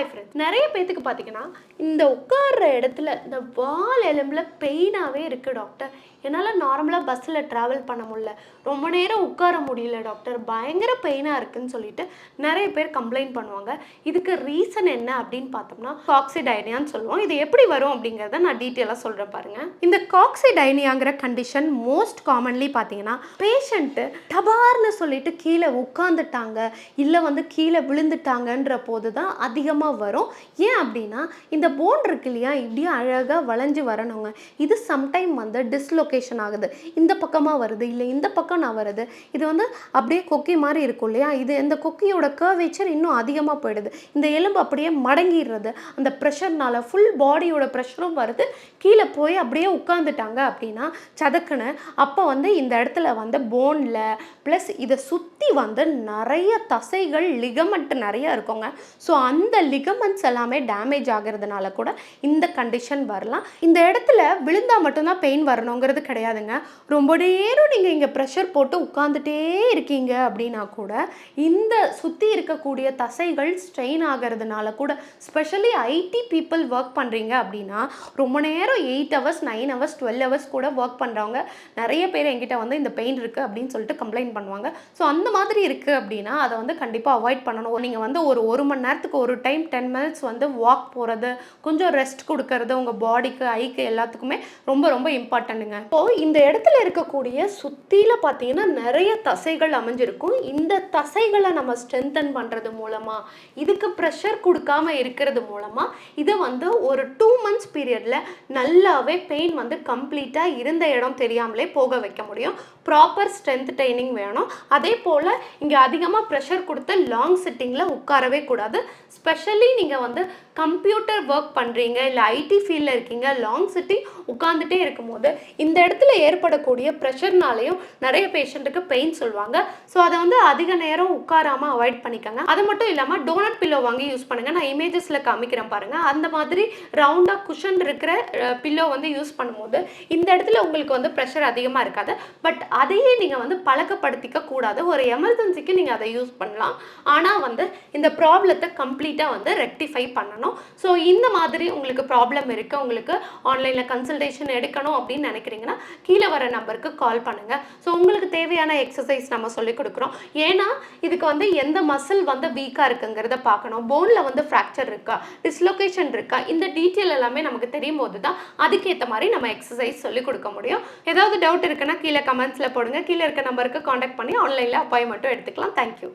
Hi friends, நிறைய பேத்துக்கு பார்த்தீங்கன்னா இந்த உட்கார்ற இடத்துல இந்த வால் எலும்பில் பெயினாகவே இருக்குது டாக்டர். என்னால் நார்மலாக பஸ்ஸில் ட்ராவல் பண்ண முடியல, ரொம்ப நேரம் உட்கார முடியல டாக்டர், பயங்கர பெயினாக இருக்குதுன்னு சொல்லிட்டு நிறைய பேர் கம்ப்ளைண்ட் பண்ணுவாங்க. இதுக்கு ரீசன் என்ன அப்படின்னு பார்த்தோம்னா காக்சிடைனியான்னு சொல்லுவோம். இது எப்படி வரும் அப்படிங்கிறத நான் டீட்டெயிலாக சொல்கிறேன் பாருங்கள். இந்த காக்சிடைனியாங்கிற கண்டிஷன் மோஸ்ட் காமன்லி பார்த்தீங்கன்னா பேஷண்ட்டு டபார்னு சொல்லிட்டு கீழே உட்காந்துட்டாங்க, இல்லை கீழே விழுந்துட்டாங்கன்ற போது தான் அதிகமாக வரும். ஏன் அப்படின்னா இந்த போன் இருக்கு இல்லையா, இப்படியே அழகாக வளைஞ்சு வரணுங்க. இது சம்டைம் டிஸ்லொகேஷன் ஆகுது, இந்த பக்கமாக வருது, இல்லை இந்த பக்கம் நான் வருது. இது அப்படியே கொக்கி மாதிரி இருக்கும் இல்லையா, இது இந்த கொக்கியோட கர்வேச்சர் இன்னும் அதிகமாக போயிடுது. இந்த எலும்பு அப்படியே மடங்கிடுறது, அந்த ப்ரெஷர்னால ஃபுல் பாடியோட ப்ரெஷரும் வருது. கீழே போய் அப்படியே உட்காந்துட்டாங்க அப்படின்னா சதக்குன்னு அப்போ இந்த இடத்துல போனில் ப்ளஸ் இதை சுற்றி நிறைய தசைகள் லிகமெண்ட் நிறைய இருக்குங்க. ஸோ அந்த லிகமெண்ட்ஸ் எல்லாமே டேமேஜ் ஆகிறதுனால கூட இந்த கண்டிஷன் வரலாம். இந்த இடத்துல விழுந்தால் மட்டும்தான் பெயின் வரணுங்கிறது கிடையாதுங்க. ரொம்ப நேரம் நீங்கள் இங்கே ப்ரெஷர் போட்டு உட்காந்துட்டே இருக்கீங்க அப்படின்னா கூட இந்த சுற்றி இருக்கக்கூடிய தசைகள் ஸ்ட்ரெயின் ஆகிறதுனால கூட, ஸ்பெஷலி ஐடி பீப்புள் ஒர்க் பண்ணுறீங்க அப்படின்னா ரொம்ப நேரம் 8 hours 9 hours 12 hours கூட ஒர்க் பண்ணுறவங்க நிறைய பேர் என்கிட்ட இந்த பெயின் இருக்குது அப்படின்னு சொல்லிட்டு கம்ப்ளைண்ட் பண்ணுவாங்க. ஸோ அந்த மாதிரி இருக்குது அப்படின்னா அதை கண்டிப்பாக அவாய்ட் பண்ணணும். நீங்கள் ஒரு மணி நேரத்துக்கு ஒரு டைம் 10 minutes வாக் போகிறது, கொஞ்சம் ரெஸ்ட் கொடுக்கறது உங்கள் பாடிக்கு ஐக்கு எல்லாத்துக்குமே ரொம்ப ரொம்ப இம்பார்ட்டண்ட்டுங்க. இப்போது இந்த இடத்துல இருக்கக்கூடிய சுற்றியில் பார்த்தீங்கன்னா நிறைய தசைகள் அமைஞ்சிருக்கும். இந்த தசைகளை நம்ம ஸ்ட்ரென்தன் பண்ணுறது மூலமாக, இதுக்கு ப்ரெஷர் கொடுக்காம இருக்கிறது மூலமாக இதை ஒரு 2 months பீரியடில் நல்லாவே பெயின் கம்ப்ளீட்டாக இருந்த இடம் தெரியாமலே போக வைக்க முடியும். ப்ராப்பர் ஸ்ட்ரென்த் ட்ரைனிங் வேணும். அதே போல் இங்கே அதிகமாக ப்ரெஷர் கொடுத்து லாங் சிட்டிங்கில் உட்காரவே கூடாது. ஸ்பெஷலி நீங்கள் கம்ப்யூட்டர் ஒர்க் பண்ணுறீங்க, இல்லை ஐடி ஃபீல்டில் இருக்கீங்க, லாங் சிட்டிங் உட்காந்துட்டே இருக்கும்போது இந்த இடத்துல ஏற்படக்கூடிய ப்ரெஷர்னாலையும் நிறைய பேஷண்ட்டுக்கு பெயின் சொல்லுவாங்க. ஸோ அதை அதிக நேரம் உட்காராமல் அவாய்ட் பண்ணிக்கோங்க. அது மட்டும் இல்லாமல் டோனட் பில்லோ வாங்கி யூஸ் பண்ணுங்கள். நான் இமேஜஸில் காமிக்கிறேன் பாருங்கள். அந்த மாதிரி ரவுண்டாக குஷன் இருக்கிற பில்லோ யூஸ் பண்ணும்போது இந்த இடத்துல உங்களுக்கு ப்ரெஷர் அதிகமாக இருக்காது. பட் அதையே நீங்கள் பழக்கப்படுத்திக்க கூடாது. ஒரு எமர்ஜென்சிக்கு நீங்கள் அதை யூஸ் பண்ணலாம். ஆனால் இந்த ப்ராப்ளத்தை கம்ப்ளீட்டாக ரெக்டிஃபை பண்ணணும். ஸோ இந்த மாதிரி உங்களுக்கு ப்ராப்ளம் இருக்குது, உங்களுக்கு ஆன்லைனில் கன்சல்டேஷன் எடுக்கணும் அப்படின்னு நினைக்கிறீங்கன்னா கீழே வர நம்பருக்கு கால் பண்ணுங்கள். ஸோ உங்களுக்கு தேவையான எக்ஸசைஸ் நம்ம சொல்லிக் கொடுக்குறோம். ஏன்னா இதுக்கு எந்த மசில் வீக்காக இருக்குங்கிறத பார்க்கணும். போனில் ஃப்ராக்சர் இருக்கா, டிஸ்லொகேஷன் இருக்கா, இந்த டீட்டெயில் எல்லாமே நமக்கு தெரியும் போது தான் அதுக்கேற்ற மாதிரி நம்ம எக்ஸசைஸ் சொல்லிக் கொடுக்க முடியும். ஏதாவது டவுட் இருக்குன்னா கீழே கமெண்ட்ஸில் போடுங்க. கீழே இருக்க நம்பருக்கு காண்டாக்ட் பண்ணி ஆன்லைனில் அப்பாயின்மெண்ட்டும் எடுத்துக்கலாம். தேங்க்யூ.